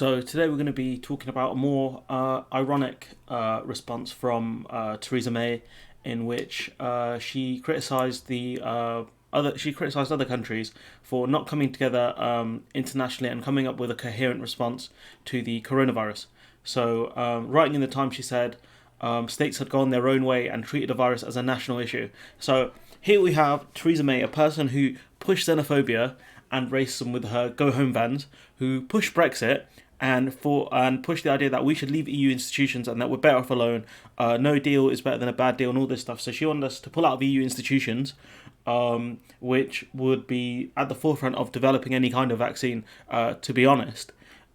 So today we're going to be talking about a more ironic response from Theresa May, in which she criticised other countries for not coming together internationally and coming up with a coherent response to the coronavirus. So writing in the Times, she said states had gone their own way and treated the virus as a national issue. So here we have Theresa May, a person who pushed xenophobia and racism with her go home bans, who pushed Brexit and pushed the idea that we should leave EU institutions and that we're better off alone. No deal is better than a bad deal and all this stuff. So she wanted us to pull out of EU institutions, which would be at the forefront of developing any kind of vaccine, to be honest.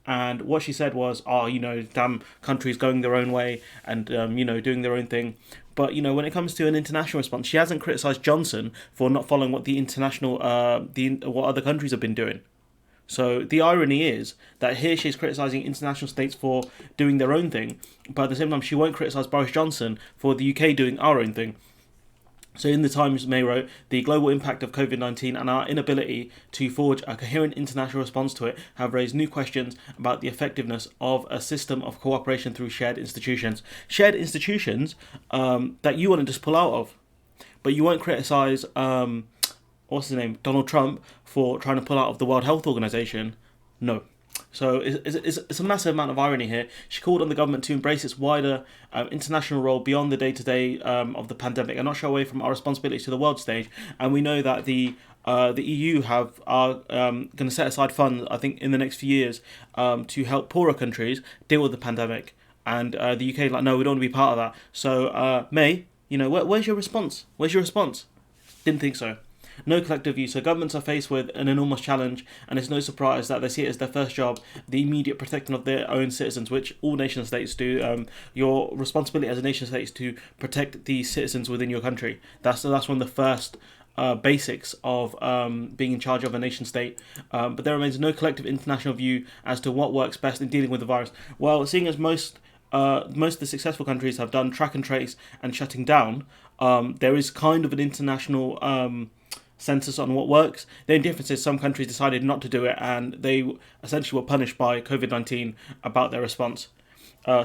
And what she said was, damn countries going their own way and, doing their own thing. But, when it comes to an international response, she hasn't criticised Johnson for not following what what other countries have been doing. So the irony is that here she's criticising international states for doing their own thing, but at the same time she won't criticise Boris Johnson for the UK doing our own thing. So in the Times, May wrote, the global impact of COVID-19 and our inability to forge a coherent international response to it have raised new questions about the effectiveness of a system of cooperation through shared institutions. Shared institutions that you want to just pull out of. But you won't criticise, Donald Trump, for trying to pull out of the World Health Organization. No. So it's a massive amount of irony here. She called on the government to embrace its wider international role beyond the day-to-day of the pandemic and not shy away from our responsibilities to the world stage. And we know that the EU are going to set aside funds, I think, in the next few years to help poorer countries deal with the pandemic. And the UK is like, no, we don't want to be part of that. So May, where's your response? Where's your response? Didn't think so. No collective view. So governments are faced with an enormous challenge, and it's no surprise that they see it as their first job, the immediate protecting of their own citizens, which all nation states do. Your responsibility as a nation state is to protect the citizens within your country. That's one of the first basics of being in charge of a nation state. But there remains no collective international view as to what works best in dealing with the virus. Well, seeing as most of the successful countries have done track and trace and shutting down, there is kind of an international census on what works. The only difference is some countries decided not to do it, and they essentially were punished by COVID-19 about their response.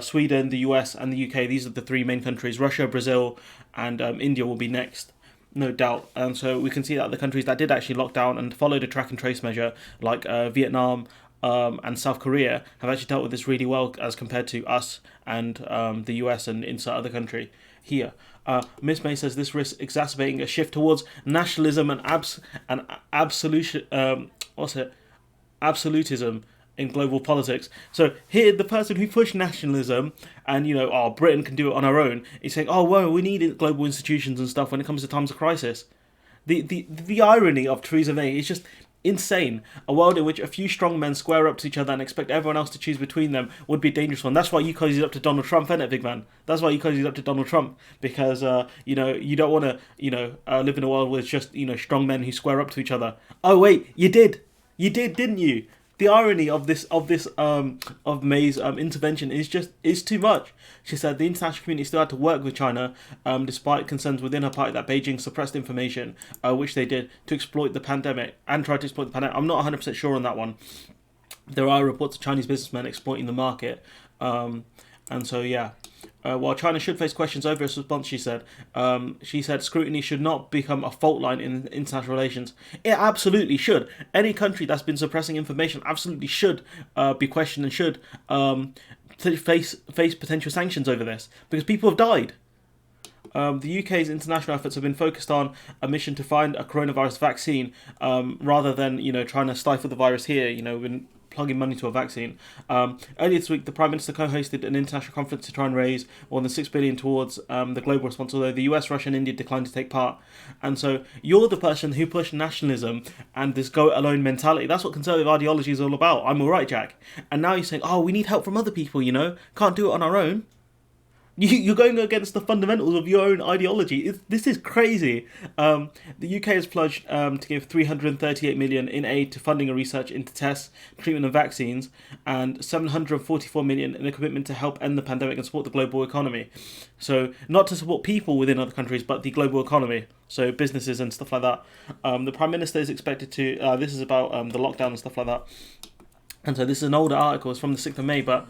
Sweden, the US, and the UK, these are the three main countries. Russia, Brazil, and India will be next, no doubt. And so we can see that the countries that did actually lock down and followed a track and trace measure, like Vietnam and South Korea, have actually dealt with this really well as compared to us and the US and insert other country here. Miss May says this risks exacerbating a shift towards nationalism and absolutism in global politics. So here, the person who pushed nationalism and Britain can do it on our own is saying, oh well, we need global institutions and stuff when it comes to times of crisis. The irony of Theresa May is just insane. A world in which a few strong men square up to each other and expect everyone else to choose between them would be a dangerous one. That's why you cozied up to Donald Trump, isn't it, big man? That's why you cozied up to Donald Trump, because you don't want to live in a world with just strong men who square up to each other. Oh wait, you did, didn't you? The irony of May's intervention is too much. She said the international community still had to work with China, despite concerns within her party that Beijing suppressed information, which they did, to exploit the pandemic and try to exploit the pandemic. I'm not 100% sure on that one. There are reports of Chinese businessmen exploiting the market, and so yeah. While China should face questions over its response, she said scrutiny should not become a fault line in international relations. It absolutely should. Any country that's been suppressing information absolutely should be questioned and should face potential sanctions over this, because people have died. The UK's international efforts have been focused on a mission to find a coronavirus vaccine, rather than trying to stifle the virus here. When plugging money to a vaccine. Earlier this week, the Prime Minister co-hosted an international conference to try and raise more than $6 billion towards the global response, although the US, Russia and India declined to take part. And so you're the person who pushed nationalism and this go-it-alone mentality. That's what conservative ideology is all about. I'm all right, Jack. And now you're saying, oh, we need help from other people, can't do it on our own. You're going against the fundamentals of your own ideology. This is crazy. The UK has pledged to give $338 million in aid to funding and research into tests, treatment and vaccines, and $744 million in a commitment to help end the pandemic and support the global economy. So not to support people within other countries, but the global economy. So businesses and stuff like that. The Prime Minister is expected to... this is about the lockdown and stuff like that. And so this is an older article, it's from the 6th of May, but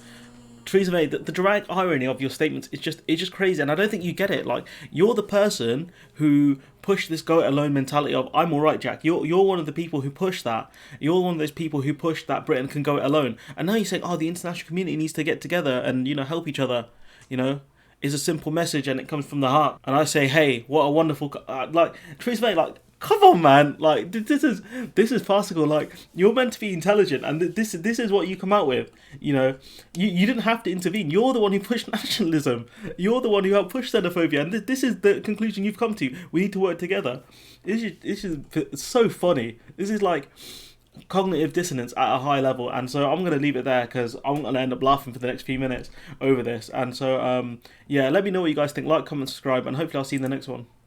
Theresa May, the dramatic irony of your statements is just crazy, and I don't think you get it. Like, you're the person who pushed this go it alone mentality of I'm all right, Jack. You're one of the people who pushed that. You're one of those people who pushed that Britain can go it alone. And now you're saying, oh, the international community needs to get together and help each other. You know, is a simple message and it comes from the heart. And I say, hey, what a wonderful like Theresa May, like. Come on, man! Like this is farcical. Like, you're meant to be intelligent, and this is what you come out with. You didn't have to intervene. You're the one who pushed nationalism. You're the one who helped push xenophobia, and this is the conclusion you've come to. We need to work together. This is so funny. This is like cognitive dissonance at a high level, and so I'm going to leave it there because I'm going to end up laughing for the next few minutes over this. And so yeah, let me know what you guys think. Like, comment, subscribe, and hopefully I'll see you in the next one.